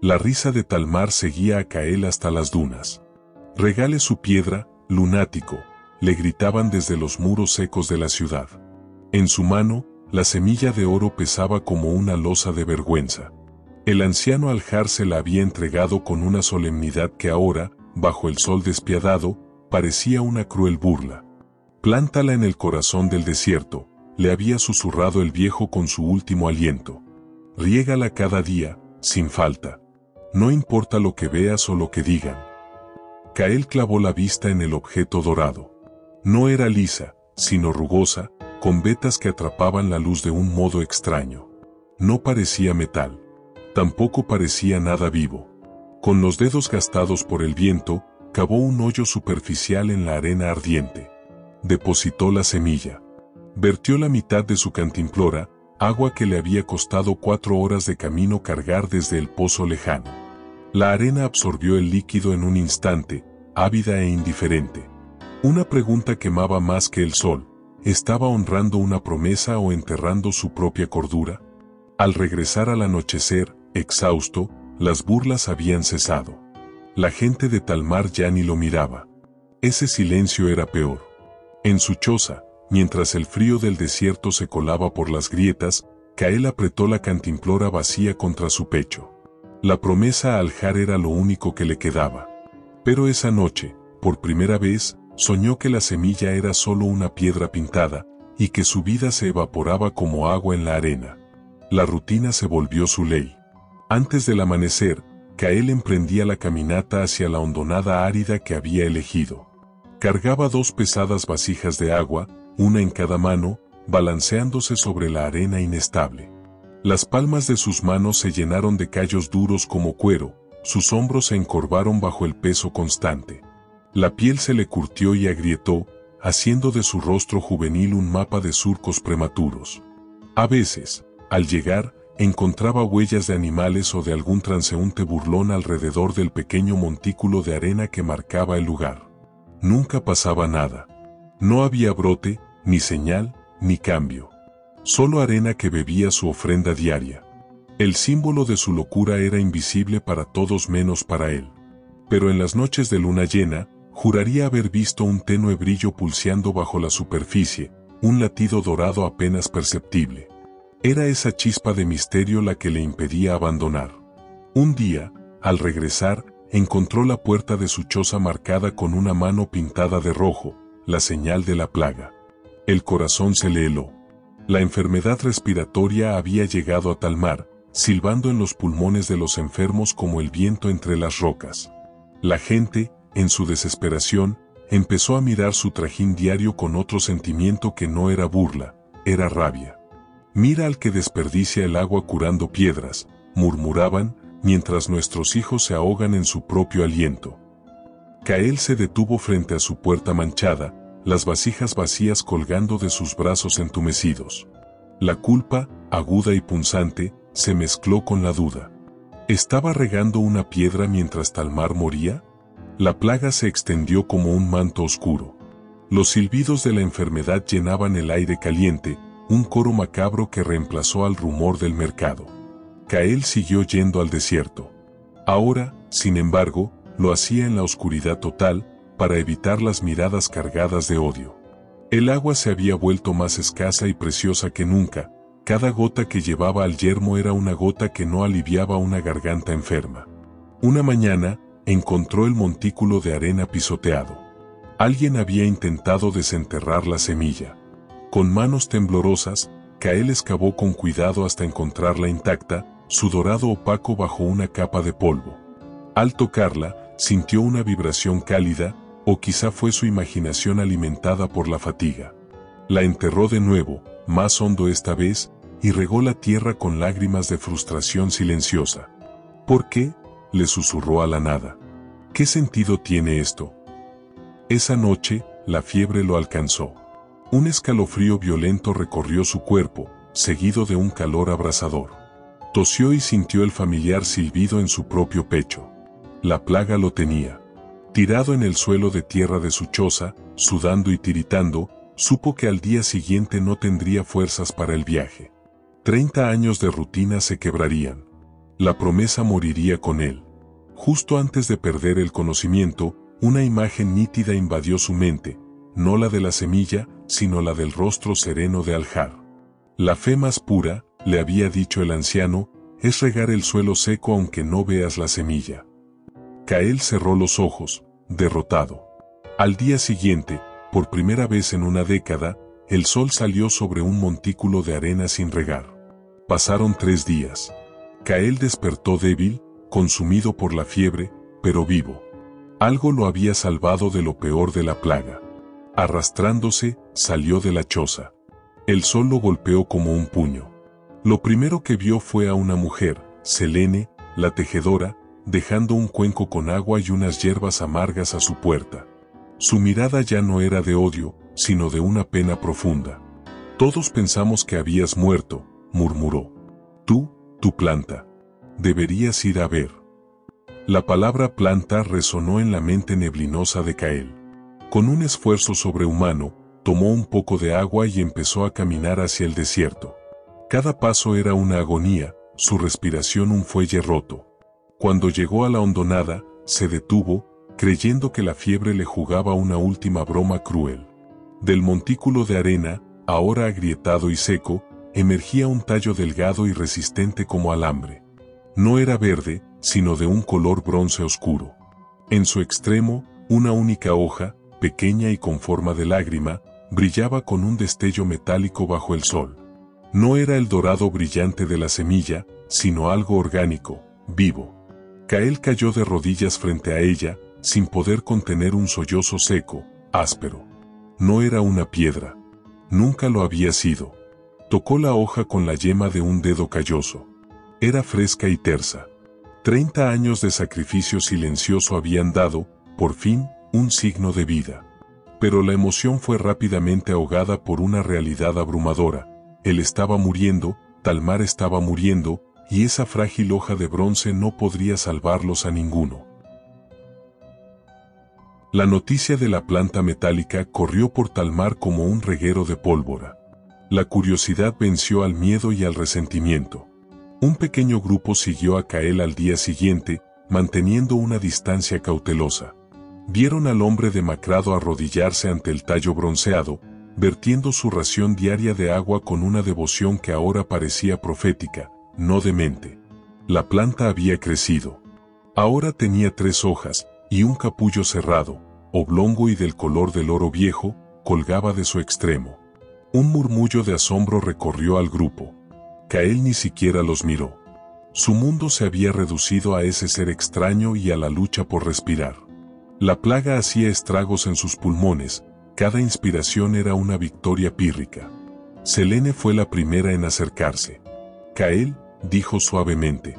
La risa de Talmar seguía a Kael hasta las dunas. «Regale su piedra, lunático», le gritaban desde los muros secos de la ciudad. En su mano, la semilla de oro pesaba como una losa de vergüenza. El anciano Aljar se la había entregado con una solemnidad que ahora, bajo el sol despiadado, parecía una cruel burla. «Plántala en el corazón del desierto», le había susurrado el viejo con su último aliento. «Riégala cada día, sin falta. No importa lo que veas o lo que digan». Kael clavó la vista en el objeto dorado. No era lisa, sino rugosa, con vetas que atrapaban la luz de un modo extraño. No parecía metal. Tampoco parecía nada vivo. Con los dedos gastados por el viento, cavó un hoyo superficial en la arena ardiente. Depositó la semilla. Vertió la mitad de su cantimplora, agua que le había costado 4 horas de camino cargar desde el pozo lejano. La arena absorbió el líquido en un instante, ávida e indiferente. Una pregunta quemaba más que el sol. ¿Estaba honrando una promesa o enterrando su propia cordura? Al regresar al anochecer, exhausto, las burlas habían cesado. La gente de Talmar ya ni lo miraba. Ese silencio era peor. En su choza, mientras el frío del desierto se colaba por las grietas, Kael apretó la cantimplora vacía contra su pecho. La promesa a Aljar era lo único que le quedaba. Pero esa noche, por primera vez, soñó que la semilla era solo una piedra pintada, y que su vida se evaporaba como agua en la arena. La rutina se volvió su ley. Antes del amanecer, Kael emprendía la caminata hacia la hondonada árida que había elegido. Cargaba 2 pesadas vasijas de agua, una en cada mano, balanceándose sobre la arena inestable. Las palmas de sus manos se llenaron de callos duros como cuero, sus hombros se encorvaron bajo el peso constante. La piel se le curtió y agrietó, haciendo de su rostro juvenil un mapa de surcos prematuros. A veces, al llegar, encontraba huellas de animales o de algún transeúnte burlón alrededor del pequeño montículo de arena que marcaba el lugar. Nunca pasaba nada. No había brote, ni señal, ni cambio. Solo arena que bebía su ofrenda diaria. El símbolo de su locura era invisible para todos menos para él. Pero en las noches de luna llena, juraría haber visto un tenue brillo pulseando bajo la superficie, un latido dorado apenas perceptible. Era esa chispa de misterio la que le impedía abandonar. Un día, al regresar, encontró la puerta de su choza marcada con una mano pintada de rojo, la señal de la plaga. El corazón se le heló. La enfermedad respiratoria había llegado a Talmar, silbando en los pulmones de los enfermos como el viento entre las rocas. La gente, en su desesperación, empezó a mirar su trajín diario con otro sentimiento que no era burla, era rabia. «Mira al que desperdicia el agua curando piedras», murmuraban, mientras nuestros hijos se ahogan en su propio aliento. Kael se detuvo frente a su puerta manchada, las vasijas vacías colgando de sus brazos entumecidos. La culpa, aguda y punzante, se mezcló con la duda. ¿Estaba regando una piedra mientras Talmar moría? La plaga se extendió como un manto oscuro. Los silbidos de la enfermedad llenaban el aire caliente, un coro macabro que reemplazó al rumor del mercado. Kael siguió yendo al desierto. Ahora, sin embargo, lo hacía en la oscuridad total, para evitar las miradas cargadas de odio. El agua se había vuelto más escasa y preciosa que nunca, cada gota que llevaba al yermo era una gota que no aliviaba una garganta enferma. Una mañana, encontró el montículo de arena pisoteado. Alguien había intentado desenterrar la semilla. Con manos temblorosas, Kael excavó con cuidado hasta encontrarla intacta, su dorado opaco bajo una capa de polvo. Al tocarla, sintió una vibración cálida, o quizá fue su imaginación alimentada por la fatiga. La enterró de nuevo, más hondo esta vez, y regó la tierra con lágrimas de frustración silenciosa. ¿Por qué?, le susurró a la nada. ¿Qué sentido tiene esto? Esa noche, la fiebre lo alcanzó. Un escalofrío violento recorrió su cuerpo, seguido de un calor abrasador. Tosió y sintió el familiar silbido en su propio pecho. La plaga lo tenía. Tirado en el suelo de tierra de su choza, sudando y tiritando, supo que al día siguiente no tendría fuerzas para el viaje. 30 años de rutina se quebrarían. La promesa moriría con él. Justo antes de perder el conocimiento, una imagen nítida invadió su mente, no la de la semilla, sino la del rostro sereno de Aljar. La fe más pura, le había dicho el anciano, es regar el suelo seco aunque no veas la semilla. Kael cerró los ojos, derrotado. Al día siguiente, por primera vez en una década, el sol salió sobre un montículo de arena sin regar. Pasaron 3 días. Kael despertó débil, consumido por la fiebre, pero vivo. Algo lo había salvado de lo peor de la plaga. Arrastrándose, salió de la choza. El sol lo golpeó como un puño. Lo primero que vio fue a una mujer, Selene, la tejedora, dejando un cuenco con agua y unas hierbas amargas a su puerta. Su mirada ya no era de odio, sino de una pena profunda. Todos pensamos que habías muerto, murmuró. Tu planta. Deberías ir a ver. La palabra planta resonó en la mente neblinosa de Kael. Con un esfuerzo sobrehumano, tomó un poco de agua y empezó a caminar hacia el desierto. Cada paso era una agonía, su respiración un fuelle roto. Cuando llegó a la hondonada, se detuvo, creyendo que la fiebre le jugaba una última broma cruel. Del montículo de arena, ahora agrietado y seco, emergía un tallo delgado y resistente como alambre. No era verde, sino de un color bronce oscuro. En su extremo, una única hoja, pequeña y con forma de lágrima, brillaba con un destello metálico bajo el sol. No era el dorado brillante de la semilla, sino algo orgánico, vivo. Kael cayó de rodillas frente a ella, sin poder contener un sollozo seco, áspero. No era una piedra. Nunca lo había sido. Tocó la hoja con la yema de un dedo calloso. Era fresca y tersa. 30 años de sacrificio silencioso habían dado, por fin, un signo de vida. Pero la emoción fue rápidamente ahogada por una realidad abrumadora. Él estaba muriendo, Talmar estaba muriendo, y esa frágil hoja de bronce no podría salvarlos a ninguno. La noticia de la planta metálica corrió por Talmar como un reguero de pólvora. La curiosidad venció al miedo y al resentimiento. Un pequeño grupo siguió a Kael al día siguiente, manteniendo una distancia cautelosa. Vieron al hombre demacrado arrodillarse ante el tallo bronceado, vertiendo su ración diaria de agua con una devoción que ahora parecía profética, no demente. La planta había crecido. Ahora tenía 3 hojas, y un capullo cerrado, oblongo y del color del oro viejo, colgaba de su extremo. Un murmullo de asombro recorrió al grupo. Kael ni siquiera los miró. Su mundo se había reducido a ese ser extraño y a la lucha por respirar. La plaga hacía estragos en sus pulmones, cada inspiración era una victoria pírrica. Selene fue la primera en acercarse. Kael, dijo suavemente.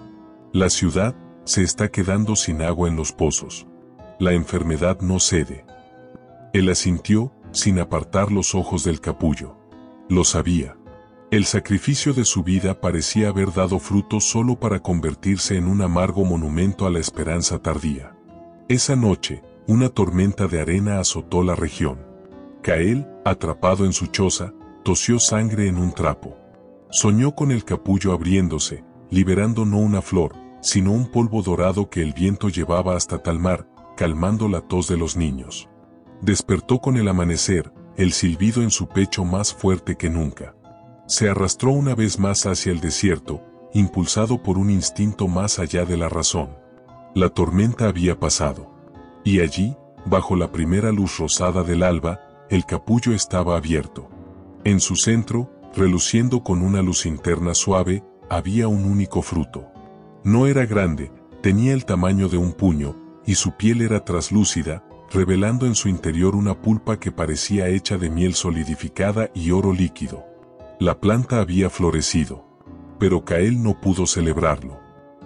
La ciudad se está quedando sin agua en los pozos. La enfermedad no cede. Él asintió, sin apartar los ojos del capullo. Lo sabía. El sacrificio de su vida parecía haber dado fruto solo para convertirse en un amargo monumento a la esperanza tardía. Esa noche, una tormenta de arena azotó la región. Kael, atrapado en su choza, tosió sangre en un trapo. Soñó con el capullo abriéndose, liberando no una flor, sino un polvo dorado que el viento llevaba hasta Talmar, calmando la tos de los niños. Despertó con el amanecer, el silbido en su pecho más fuerte que nunca. Se arrastró una vez más hacia el desierto, impulsado por un instinto más allá de la razón. La tormenta había pasado. Y allí, bajo la primera luz rosada del alba, el capullo estaba abierto. En su centro, reluciendo con una luz interna suave, había un único fruto. No era grande, tenía el tamaño de un puño, y su piel era traslúcida, revelando en su interior una pulpa que parecía hecha de miel solidificada y oro líquido. La planta había florecido. Pero Kael no pudo celebrarlo.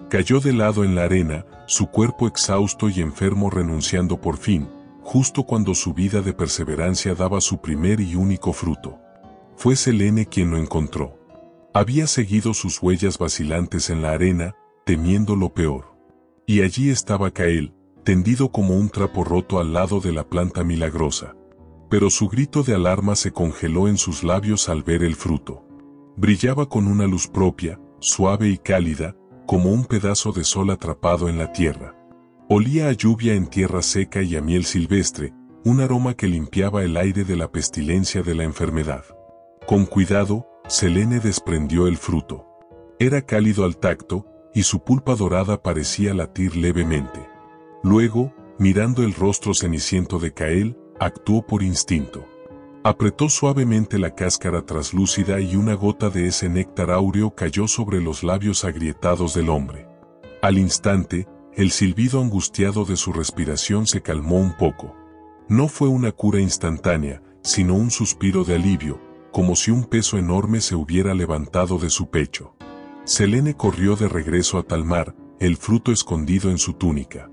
Cayó de lado en la arena, su cuerpo exhausto y enfermo renunciando por fin, justo cuando su vida de perseverancia daba su primer y único fruto. Fue Selene quien lo encontró. Había seguido sus huellas vacilantes en la arena, temiendo lo peor. Y allí estaba Kael, tendido como un trapo roto al lado de la planta milagrosa. Pero su grito de alarma se congeló en sus labios al ver el fruto. Brillaba con una luz propia, suave y cálida, como un pedazo de sol atrapado en la tierra. Olía a lluvia en tierra seca y a miel silvestre, un aroma que limpiaba el aire de la pestilencia de la enfermedad. Con cuidado, Selene desprendió el fruto. Era cálido al tacto, y su pulpa dorada parecía latir levemente. Luego, mirando el rostro ceniciento de Cael, actuó por instinto. Apretó suavemente la cáscara traslúcida y una gota de ese néctar áureo cayó sobre los labios agrietados del hombre. Al instante, el silbido angustiado de su respiración se calmó un poco. No fue una cura instantánea, sino un suspiro de alivio, como si un peso enorme se hubiera levantado de su pecho. Selene corrió de regreso a Talmar, el fruto escondido en su túnica.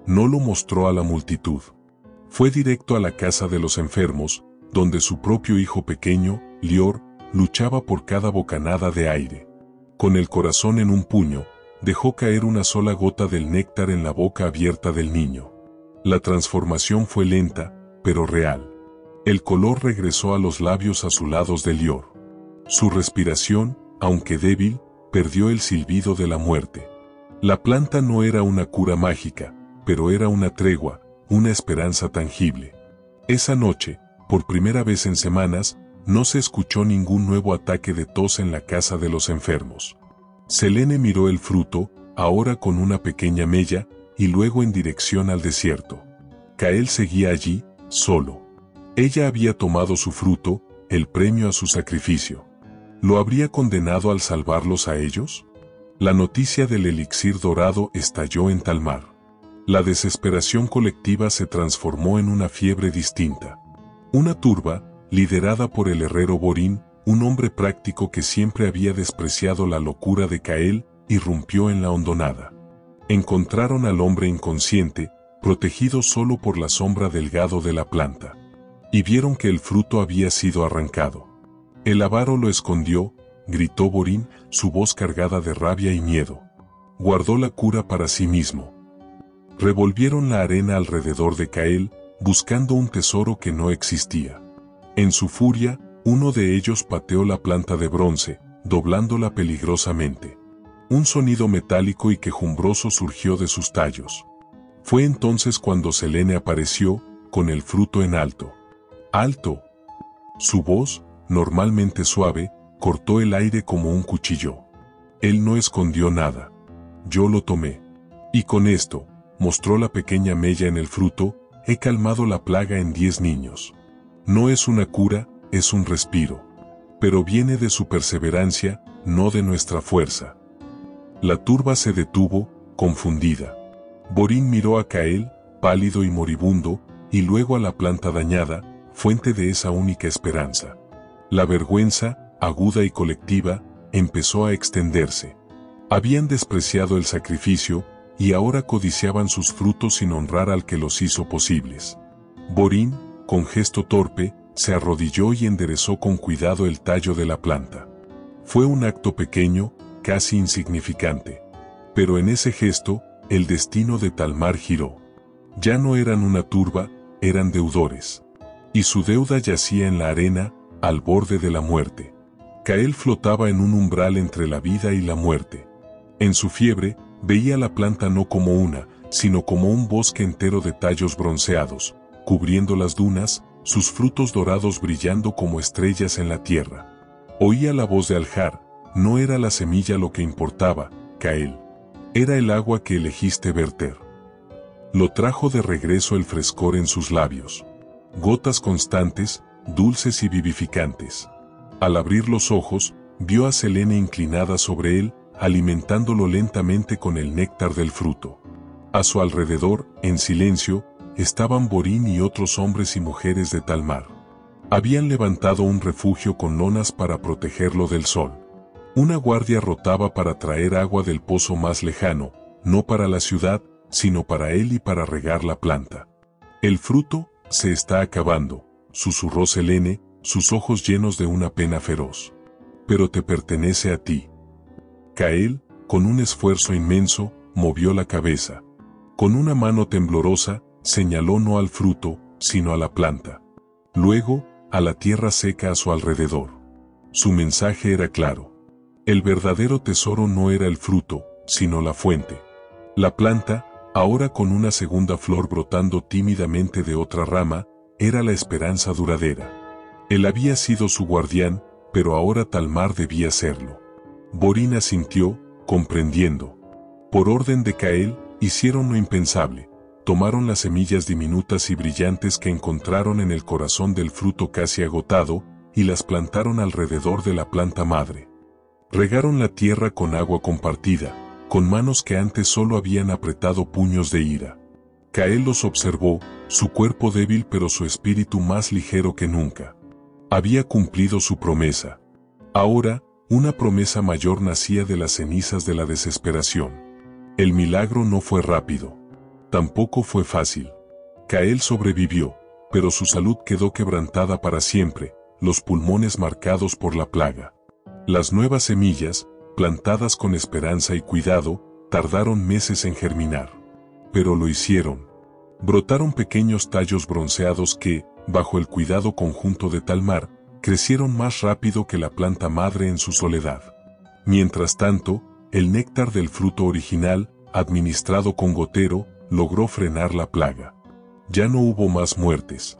No lo mostró a la multitud. Fue directo a la casa de los enfermos, donde su propio hijo pequeño, Lior, luchaba por cada bocanada de aire. Con el corazón en un puño, dejó caer una sola gota del néctar en la boca abierta del niño. La transformación fue lenta, pero real. El color regresó a los labios azulados de Lior. Su respiración, aunque débil, perdió el silbido de la muerte. La planta no era una cura mágica, pero era una tregua, una esperanza tangible. Esa noche, por primera vez en semanas, no se escuchó ningún nuevo ataque de tos en la casa de los enfermos. Selene miró el fruto, ahora con una pequeña mella, y luego en dirección al desierto. Cael seguía allí, solo. Ella había tomado su fruto, el premio a su sacrificio. ¿Lo habría condenado al salvarlos a ellos? La noticia del elixir dorado estalló en Talmar. La desesperación colectiva se transformó en una fiebre distinta. Una turba, liderada por el herrero Borín, un hombre práctico que siempre había despreciado la locura de Cael, irrumpió en la hondonada. Encontraron al hombre inconsciente, protegido solo por la sombra delgado de la planta. Y vieron que el fruto había sido arrancado. El avaro lo escondió, gritó Borín, su voz cargada de rabia y miedo. Guardó la cura para sí mismo. Revolvieron la arena alrededor de Cael, buscando un tesoro que no existía. En su furia, uno de ellos pateó la planta de bronce, doblándola peligrosamente. Un sonido metálico y quejumbroso surgió de sus tallos. Fue entonces cuando Selene apareció, con el fruto en alto. ¡Alto! Su voz, normalmente suave, cortó el aire como un cuchillo. Él no escondió nada. Yo lo tomé. Y con esto, mostró la pequeña mella en el fruto, he calmado la plaga en 10 niños. No es una cura, es un respiro. Pero viene de su perseverancia, no de nuestra fuerza. La turba se detuvo, confundida. Borín miró a Cael, pálido y moribundo, y luego a la planta dañada, fuente de esa única esperanza. La vergüenza, aguda y colectiva, empezó a extenderse. Habían despreciado el sacrificio, y ahora codiciaban sus frutos sin honrar al que los hizo posibles. Borín, con gesto torpe, se arrodilló y enderezó con cuidado el tallo de la planta. Fue un acto pequeño, casi insignificante. Pero en ese gesto, el destino de Talmar giró. Ya no eran una turba, eran deudores. Y su deuda yacía en la arena, al borde de la muerte. Cael flotaba en un umbral entre la vida y la muerte. En su fiebre, veía la planta no como una, sino como un bosque entero de tallos bronceados, cubriendo las dunas, sus frutos dorados brillando como estrellas en la tierra. Oía la voz de Aljar, no era la semilla lo que importaba, Cael. Era el agua que elegiste verter. Lo trajo de regreso el frescor en sus labios. Gotas constantes, dulces y vivificantes. Al abrir los ojos, vio a Selene inclinada sobre él, alimentándolo lentamente con el néctar del fruto. A su alrededor, en silencio, estaban Borín y otros hombres y mujeres de Talmar. Habían levantado un refugio con lonas para protegerlo del sol. Una guardia rotaba para traer agua del pozo más lejano, no para la ciudad, sino para él y para regar la planta. El fruto se está acabando, susurró Selene, sus ojos llenos de una pena feroz. Pero te pertenece a ti. Cael, con un esfuerzo inmenso, movió la cabeza. Con una mano temblorosa, señaló no al fruto, sino a la planta. Luego, a la tierra seca a su alrededor. Su mensaje era claro. El verdadero tesoro no era el fruto, sino la fuente. La planta, ahora con una segunda flor brotando tímidamente de otra rama, era la esperanza duradera. Él había sido su guardián, pero ahora Talmar debía serlo. Borín asintió, comprendiendo. Por orden de Cael, hicieron lo impensable. Tomaron las semillas diminutas y brillantes que encontraron en el corazón del fruto casi agotado, y las plantaron alrededor de la planta madre. Regaron la tierra con agua compartida, con manos que antes solo habían apretado puños de ira. Cael los observó, su cuerpo débil pero su espíritu más ligero que nunca. Había cumplido su promesa. Ahora, una promesa mayor nacía de las cenizas de la desesperación. El milagro no fue rápido. Tampoco fue fácil. Cael sobrevivió, pero su salud quedó quebrantada para siempre, los pulmones marcados por la plaga. Las nuevas semillas, plantadas con esperanza y cuidado, tardaron meses en germinar. Pero lo hicieron. Brotaron pequeños tallos bronceados que, bajo el cuidado conjunto de Talmar, crecieron más rápido que la planta madre en su soledad. Mientras tanto, el néctar del fruto original, administrado con gotero, logró frenar la plaga. Ya no hubo más muertes.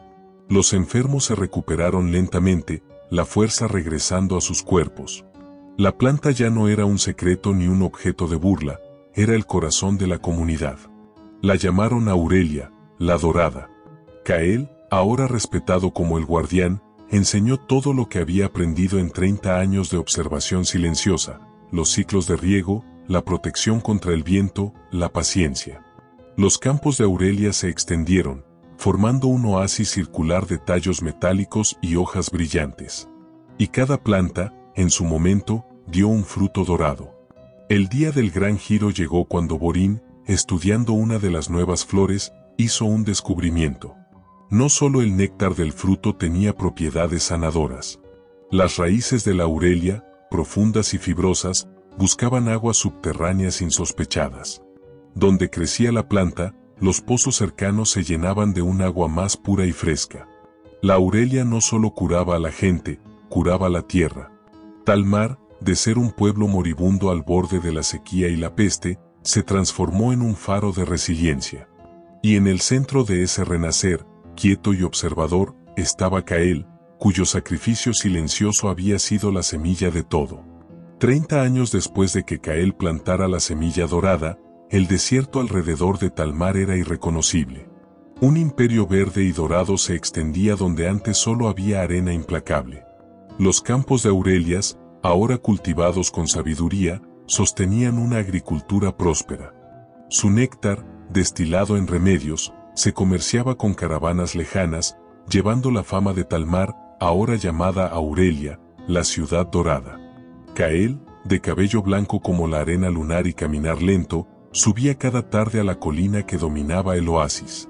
Los enfermos se recuperaron lentamente, la fuerza regresando a sus cuerpos. La planta ya no era un secreto ni un objeto de burla, era el corazón de la comunidad. La llamaron Aurelia, la Dorada. Cael, ahora respetado como el guardián, enseñó todo lo que había aprendido en 30 años de observación silenciosa, los ciclos de riego, la protección contra el viento, la paciencia. Los campos de Aurelia se extendieron, formando un oasis circular de tallos metálicos y hojas brillantes. Y cada planta, en su momento, dio un fruto dorado. El día del gran giro llegó cuando Borín, estudiando una de las nuevas flores, hizo un descubrimiento. No solo el néctar del fruto tenía propiedades sanadoras. Las raíces de la Aurelia, profundas y fibrosas, buscaban aguas subterráneas insospechadas. Donde crecía la planta, los pozos cercanos se llenaban de un agua más pura y fresca. La Aurelia no solo curaba a la gente, curaba la tierra. Talmar, de ser un pueblo moribundo al borde de la sequía y la peste, se transformó en un faro de resiliencia. Y en el centro de ese renacer, quieto y observador, estaba Cael, cuyo sacrificio silencioso había sido la semilla de todo. 30 años después de que Cael plantara la semilla dorada, el desierto alrededor de Talmar era irreconocible. Un imperio verde y dorado se extendía donde antes solo había arena implacable. Los campos de Aurelias, ahora cultivados con sabiduría, sostenían una agricultura próspera. Su néctar, destilado en remedios, se comerciaba con caravanas lejanas, llevando la fama de Talmar, ahora llamada Aurelia, la ciudad dorada. Cael, de cabello blanco como la arena lunar y caminar lento, subía cada tarde a la colina que dominaba el oasis.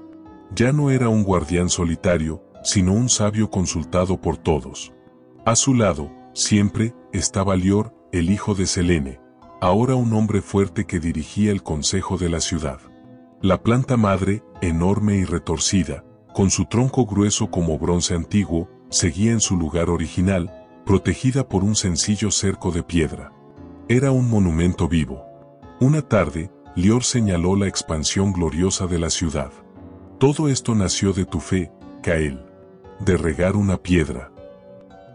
Ya no era un guardián solitario, sino un sabio consultado por todos. A su lado, siempre, estaba Lior, el hijo de Selene, ahora un hombre fuerte que dirigía el consejo de la ciudad. La planta madre, enorme y retorcida, con su tronco grueso como bronce antiguo, seguía en su lugar original, protegida por un sencillo cerco de piedra. Era un monumento vivo. Una tarde, Lior señaló la expansión gloriosa de la ciudad. Todo esto nació de tu fe, Cael. De regar una piedra.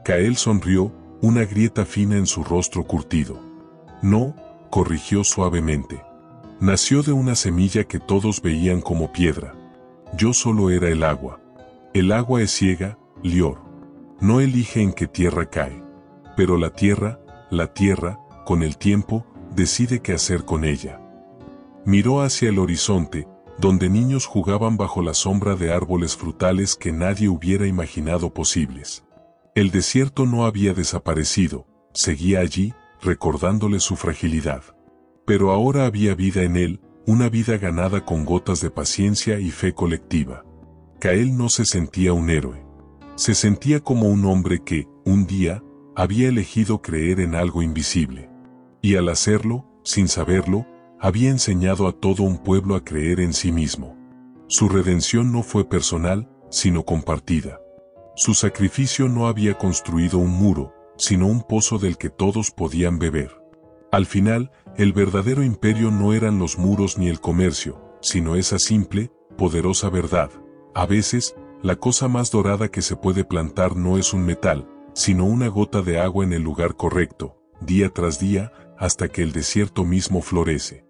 Cael sonrió, una grieta fina en su rostro curtido. No, corrigió suavemente. Nació de una semilla que todos veían como piedra. Yo solo era el agua. El agua es ciega, Lior. No elige en qué tierra cae. Pero la tierra, con el tiempo, decide qué hacer con ella. Miró hacia el horizonte, donde niños jugaban bajo la sombra de árboles frutales que nadie hubiera imaginado posibles. El desierto no había desaparecido, seguía allí, recordándole su fragilidad. Pero ahora había vida en él, una vida ganada con gotas de paciencia y fe colectiva. Cael no se sentía un héroe. Se sentía como un hombre que, un día, había elegido creer en algo invisible. Y al hacerlo, sin saberlo, había enseñado a todo un pueblo a creer en sí mismo. Su redención no fue personal, sino compartida. Su sacrificio no había construido un muro, sino un pozo del que todos podían beber. Al final, el verdadero imperio no eran los muros ni el comercio, sino esa simple, poderosa verdad. A veces, la cosa más dorada que se puede plantar no es un metal, sino una gota de agua en el lugar correcto, día tras día, hasta que el desierto mismo florece.